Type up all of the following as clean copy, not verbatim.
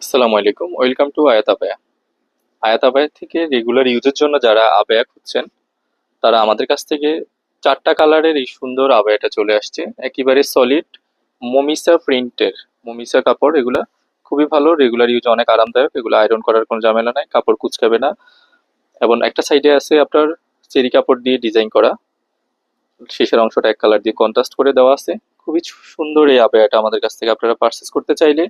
আসসালামু আলাইকুম, welcome to আয়াত আবায়া। আয়াত আবায়া থেকে রেগুলার ইউজের জন্য যারা আবায়া খুঁজছেন তারা আমাদের কাছ থেকে চারটা কালারের এই সুন্দর আবায়াটা চলে আসছে, একেবারে সলিড মমিসা প্রিন্টের। মমিসা কাপড় এগুলা খুবই ভালো, রেগুলার ইউজ অনেক আরামদায়ক, এগুলো আয়রন করার কোনো ঝামেলা নাই, কাপড় কুঁচকাবে না। এবং একটা সাইডে আছে আপনার চেরি কাপড় দিয়ে ডিজাইন করা, শেষের অংশটা এক কালার দিয়ে কন্ট্রাস্ট করে দেওয়া আছে। খুবই সুন্দর এই আবায়াটা আমাদের কাছ থেকে আপনারা পারচেস করতে চাইলে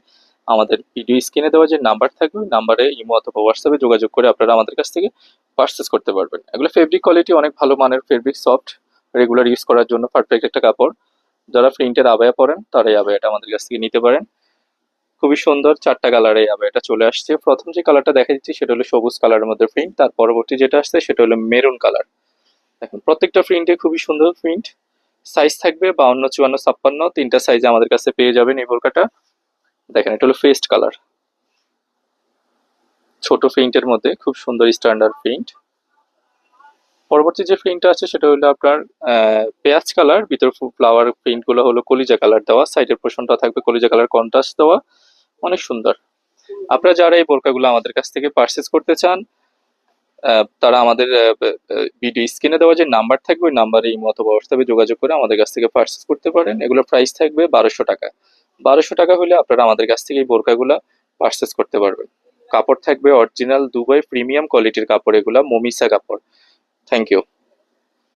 আমাদের ভিডিও স্ক্রিনে দেওয়া যে নাম্বার থাকবে ওই নাম্বারে ইমো অথবা হোয়াটসঅ্যাপে যোগাযোগ করে আপনারা আমাদের কাছ থেকে পারচেস করতে পারবেন। এগুলো ফেব্রিক কোয়ালিটি অনেক ভালো মানের, ফেব্রিক সফট, রেগুলার ইউজ করার জন্য পারফেক্ট একটা কাপড়। যারা প্রিন্টের আবায়া পরেন তারা এই আবায়াটা আমাদের কাছ থেকে নিতে পারেন। খুবই সুন্দর চারটা কালারে এই আবায়াটা চলে আসছে। প্রথম যে কালারটা দেখা দিচ্ছি সেটা হলো সবুজ কালারের মধ্যে প্রিন্ট, তার পরবর্তী যেটা আসছে সেটা হলো মেরুন কালার। দেখুন প্রত্যেকটা প্রিন্টে খুবই সুন্দর প্রিন্ট। সাইজ থাকবে 52, 54, 56, তিনটা সাইজে আমাদের কাছে পেয়ে যাবেন এই বোরকাটা। দেখেন এটা হলো ফেস্ট কালার, ছোট প্রিন্টের মধ্যে খুব সুন্দর স্ট্যান্ডার্ড প্রিন্ট। পরবর্তী যে প্রিন্টটা আছে সেটা হলো আপনার পেঁয়াজ কালার, ভিতর ফ্লাওয়ার প্রিন্ট গুলো হলো কলিজা কালার দেওয়া, সাইডের পোর্শনটা থাকবে কলিজা কালার কন্ট্রাস্ট দেওয়া, অনেক সুন্দর। আপনারা যারা এই বোরকাগুলো আমাদের কাছ থেকে পারচেস করতে চান তারা আমাদের ভিডিও স্ক্রিনে দেওয়া যে নাম্বার থাকবে ওই নাম্বারে ইমো অথবা হোয়াটসঅ্যাপে যোগাযোগ করে আমাদের কাছ থেকে পারচেস করতে পারেন। এগুলোর প্রাইস থাকবে 1200 টাকা। 1200 টাকা হলে আপনারা আমাদের কাছ থেকে এই বোরকাগুলা পারচেস করতে পারবেন। কাপড় থাকবে অরিজিনাল দুবাই প্রিমিয়াম কোয়ালিটির কাপড়, এগুলা মমিসা কাপড়। Thank you.